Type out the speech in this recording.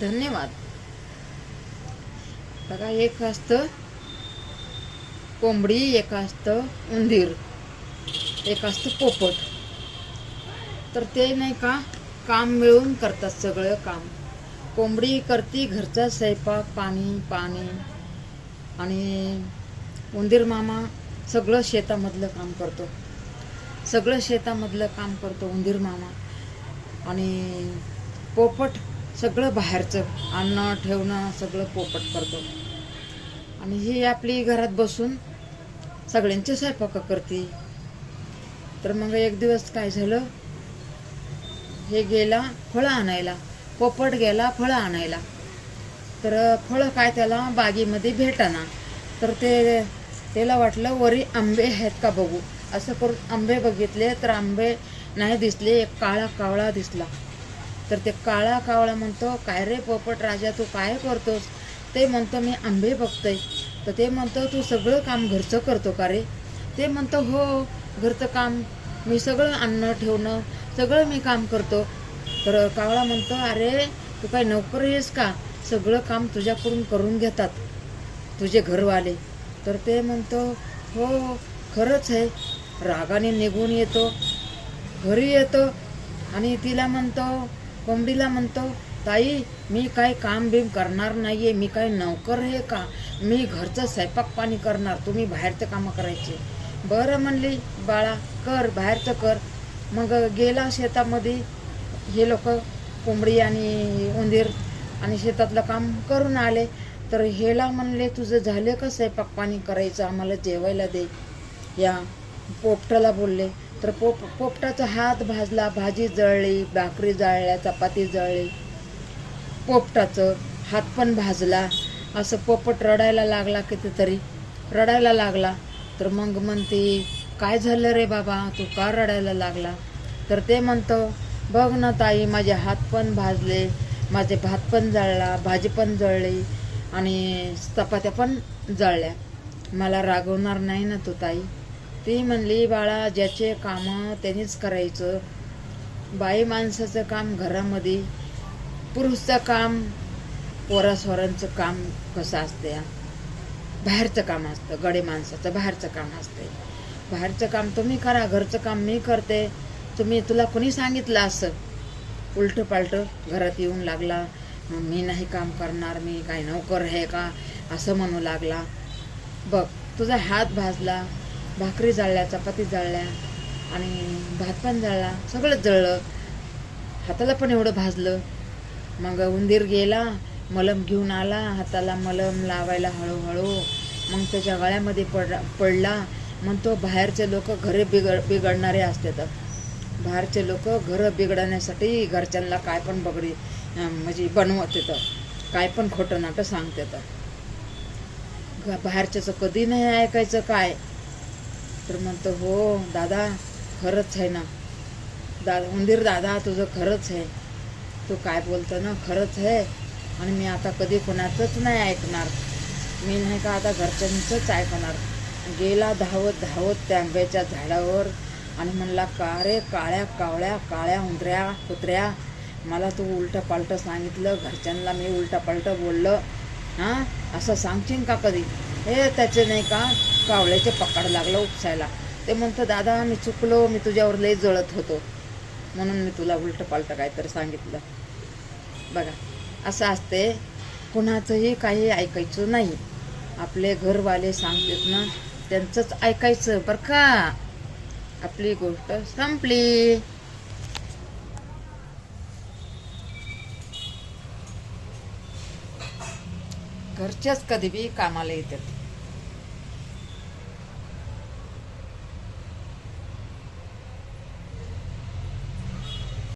धन्यवाद. बघा, एक असतं कोंबडी, एक असतं उंदीर, एक असतं पोपट. तर ते नाही का काम मिळून करतात सगळं काम. कोंबडी करती घरचा स्वयंपाक, पाणी आणि उंदीर मामा सगळं शेतामधलं काम करतो. उंदीर मामा. आणि पोपट सगळं बाहेरचं अन्न ठेवणं सगळं पोपट करतो. आणि ही आपली घरात बसून सगळ्यांचे स्वयंपाक करते. तर मग एक दिवस काय झालं, हे गेला फळं आणायला, पोपट गेला फळं आणायला. तर फळं काय त्याला बागेमध्ये भेटाना. तर त्याला वाटलं वरी आंबे आहेत का बघू. असं करून आंबे बघितले तर आंबे नाही दिसले. एक काळा कावळा दिसला. तर ते काळा कावळा म्हणतो, काय रे पोपट राजा, तू काय करतोस. ते म्हणतो, मी आंबे बघतोय. तर ते म्हणतो, तू सगळं काम घरचं करतो का रे. ते म्हणतो, हो घरचं काम मी सगळं अन्न ठेवणं सगळं मी काम करतो. तर कावळा म्हणतो, अरे तू काय नोकर आहेस का, सगळं काम तुझ्याकडून करून घेतात तुझे घरवाले. तर ते म्हणतो, हो खरंच आहे. रागाने निघून येतो, घरी येतो आणि तिला म्हणतो, कोंबडीला म्हणतो, ताई मी काय काम बिम करणार नाहीये, मी काय नोकर आहे का, मी घरचं स्वयंपाक पाणी करणार, तुम्ही बाहेरचं कामं करायचे. बरं म्हणली बाळा, कर बाहेरचं कर. मग गेला शेतामध्ये. हे लोक कोंबडी आणि उंदीर आणि शेतातलं काम करून आले. तर हेला म्हणले, तुझं झालं का स्वयंपाक पाणी करायचं, आम्हाला जेवायला दे. या पोपटाला बोलले. तर पोपटाचा हात भाजला, भाजी जळली, भाकरी जळल्या, चपाती जळली. पोपटाचं हात पण भाजला. असं पोपट रडायला लागला, कितीतरी रडायला लागला. तर मग म्हणते, काय झालं रे बाबा, तू का रडायला लागला. तर ते म्हणतो, बघ ना ताई, माझे हात पण भाजले, माझे भात पण जळला, भाजी पण जळली आणि चपात्या पण जळल्या. मला रागवणार नाही ना तू ताई. ती म्हणली, बाळा ज्याचे कामं त्यांनीच करायचं. बाई माणसाचं काम घरामध्ये, पुरुषचं काम पोरासोरांचं काम कसं असते, बाहेरचं काम असतं. गडे माणसाचं बाहेरचं काम असते. बाहेरचं काम तुम्ही करा, घरचं काम मी करते. तुला कोणी सांगितलं असं उलटं पालटं घरात येऊन लागला, मी नाही काम करणार, मी काय नोकर आहे का असं म्हणू लागला. बघ तुझा हात भाजला, भाकरी जळल्या, चपाती जळल्या आणि भात पण जळला, सगळं जळलं, हाताला पण एवढं भाजलं. मग उंदीर गेला, मलम घेऊन आला, हाताला मलम लावायला हळूहळू. मग त्याच्या गळ्यामध्ये पडला. म्हणतो, बाहेरचे लोक घरे बिघडणारे असतात. बाहेरचे लोक घरं बिघडण्यासाठी घरच्यांना काय पण म्हणजे बनवत येतं, काय पण खोटं नाटं सांगतात. बाहेरच्याचं कधी नाही ऐकायचं काय. तर म्हणतो, हो दादा खरंच आहे ना, उंदीर दादा तुझं खरंच आहे, तू काय बोलतो ना खरंच आहे. आणि मी आता कधी कोणाचंच नाही ऐकणार, मी नाही का आता घरच्यांचंच ऐकणार. गेला धावत त्या आंब्याच्या झाडावर आणि म्हणला, का रे काळ्या कावळ्या, काळ्या उंदऱ्या कुत्र्या, मला तू उलटं पालटं सांगितलं, घरच्यांना मी उलटं पालटं बोललं, हां असं सांगशील का कधी. हे त्याचे नाही का कावळ्याचे पकड लागलं उपसायला. ते म्हणतं, दादा मी चुकलो, मी तुझ्यावर लय जळत होतो म्हणून मी तुला उलटं पालटं काहीतरी सांगितलं. बघा असं असते, कुणाचंही काही ऐकायचं नाही. आपले घरवाले सांगतात ना त्यांचंच ऐकायचं बरं का. आपली गोष्ट संपली. घरच्याच कधी बी कामाला येतात.